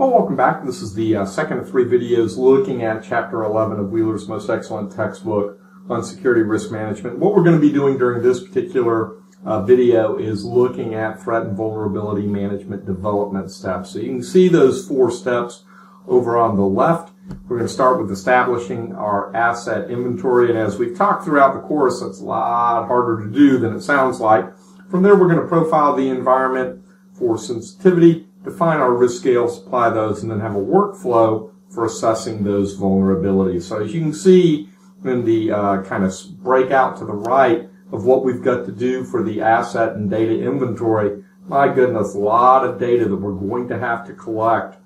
Well, welcome back. This is the second of three videos looking at Chapter 11 of Wheeler's most excellent textbook on security risk management. What we're going to be doing during this particular video is looking at threat and vulnerability management development steps. So you can see those four steps over on the left. We're going to start with establishing our asset inventory, and as we've talked throughout the course, that's a lot harder to do than it sounds like. From there, we're going to profile the environment for sensitivity, define our risk scales, apply those, and then have a workflow for assessing those vulnerabilities. So as you can see in the kind of breakout to the right of what we've got to do for the asset and data inventory, my goodness, a lot of data that we're going to have to collect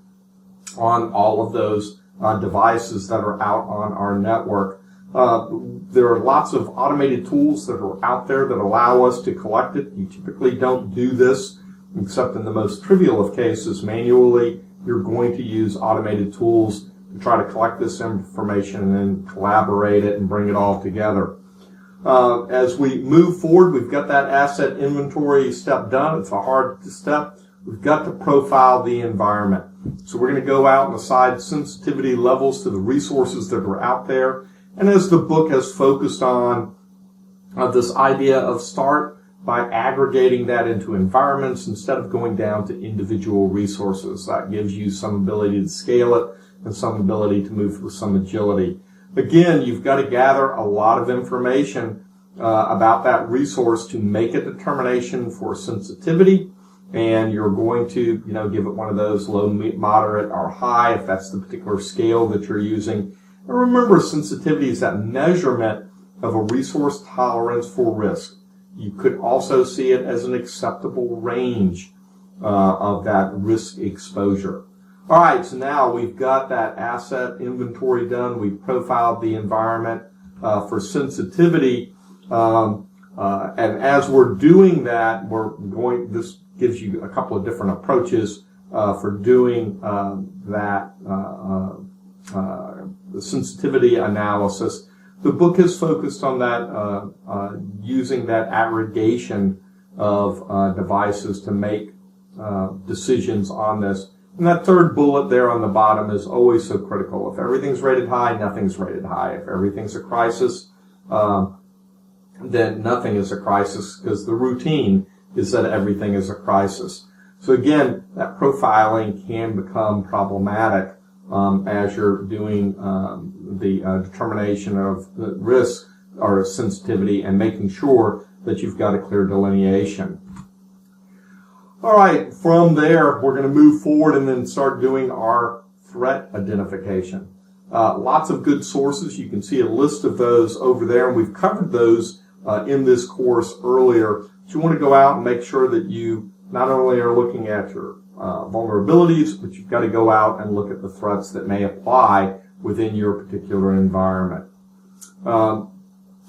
on all of those devices that are out on our network. There are lots of automated tools that are out there that allow us to collect it. You typically don't do this, except in the most trivial of cases, manually. You're going to use automated tools to try to collect this information and then collaborate it and bring it all together. As we move forward, we've got that asset inventory step done. It's a hard step. We've got to profile the environment. So we're going to go out and assign sensitivity levels to the resources that are out there. And as the book has focused on this idea of start by aggregating that into environments instead of going down to individual resources. That gives you some ability to scale it and some ability to move with some agility. Again, you've got to gather a lot of information about that resource to make a determination for sensitivity, and you're going to, give it one of those low, moderate, or high if that's the particular scale that you're using. And remember, sensitivity is that measurement of a resource tolerance for risk. You could also see it as an acceptable range of that risk exposure. All right, so now we've got that asset inventory done. We've profiled the environment for sensitivity. And as we're doing that, this gives you a couple of different approaches for doing the sensitivity analysis. The book is focused on that, using that aggregation of devices to make decisions on this. And that third bullet there on the bottom is always so critical. If everything's rated high, nothing's rated high. If everything's a crisis, then nothing is a crisis, because the routine is that everything is a crisis. So again, that profiling can become problematic as you're doing the determination of the risk or sensitivity and making sure that you've got a clear delineation. All right, from there, we're going to move forward and then start doing our threat identification. Lots of good sources. You can see a list of those over there, and we've covered those in this course earlier. So you want to go out and make sure that you not only are looking at your vulnerabilities, but you've got to go out and look at the threats that may apply within your particular environment.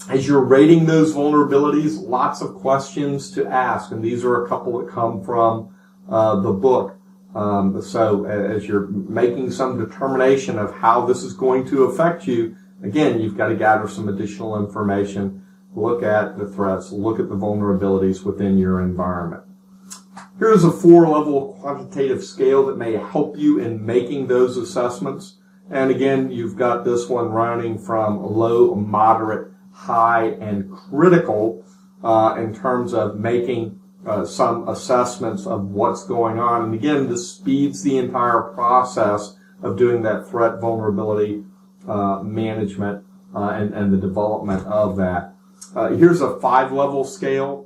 As you're rating those vulnerabilities, lots of questions to ask, and these are a couple that come from the book. So as you're making some determination of how this is going to affect you, again, you've got to gather some additional information, look at the threats, look at the vulnerabilities within your environment. Here's a 4-level quantitative scale that may help you in making those assessments. And again, you've got this one running from low, moderate, high, and critical in terms of making some assessments of what's going on. And again, this speeds the entire process of doing that threat vulnerability management and the development of that. Here's a 5-level scale.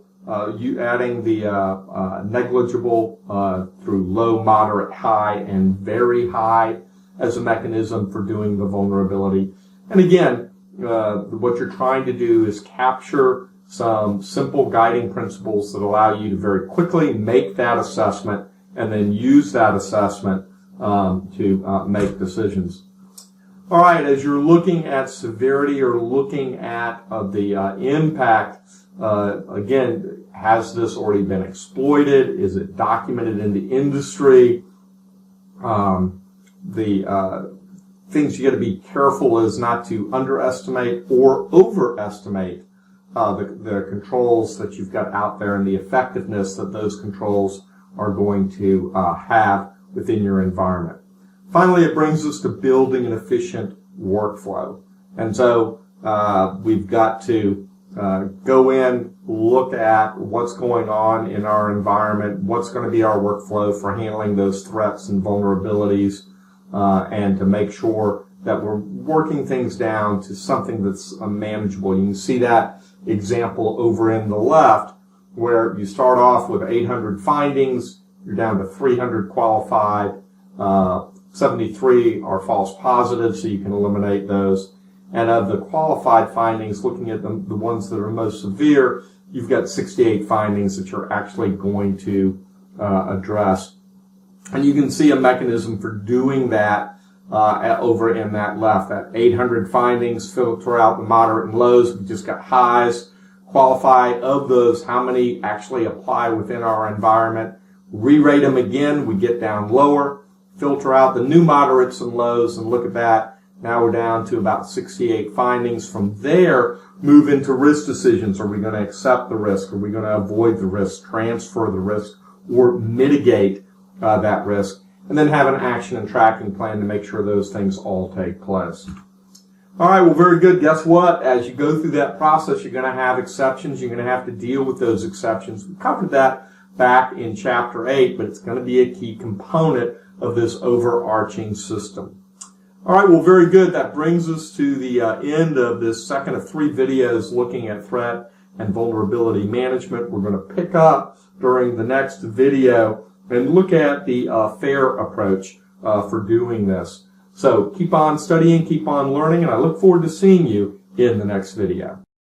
You adding the negligible through low, moderate, high, and very high as a mechanism for doing the vulnerability. And again, what you're trying to do is capture some simple guiding principles that allow you to very quickly make that assessment and then use that assessment to make decisions. All right, as you're looking at severity or looking at the impact, again, has this already been exploited? Is it documented in the industry? The things you got to be careful is not to underestimate or overestimate the controls that you've got out there and the effectiveness that those controls are going to have within your environment. Finally, it brings us to building an efficient workflow. And so we've got to go in, look at what's going on in our environment, what's going to be our workflow for handling those threats and vulnerabilities, and to make sure that we're working things down to something that's manageable. You can see that example over in the left, where you start off with 800 findings, you're down to 300 qualified, 73 are false positives, so you can eliminate those. And of the qualified findings, looking at the ones that are most severe, you've got 68 findings that you're actually going to address. And you can see a mechanism for doing that over in that left. That 800 findings, filter out the moderate and lows. We've just got highs. Qualify of those, how many actually apply within our environment. Re-rate them again, we get down lower. Filter out the new moderates and lows, and look at that. Now we're down to about 68 findings. From there, move into risk decisions. Are we going to accept the risk? Are we going to avoid the risk, transfer the risk, or mitigate that risk? And then have an action and tracking plan to make sure those things all take place. All right, well, very good. Guess what? As you go through that process, you're going to have exceptions. You're going to have to deal with those exceptions. We covered that back in Chapter 8, but it's going to be a key component of this overarching system. All right, well, very good. That brings us to the end of this second of 3 videos looking at threat and vulnerability management. We're going to pick up during the next video and look at the FAIR approach for doing this. So keep on studying, keep on learning, and I look forward to seeing you in the next video.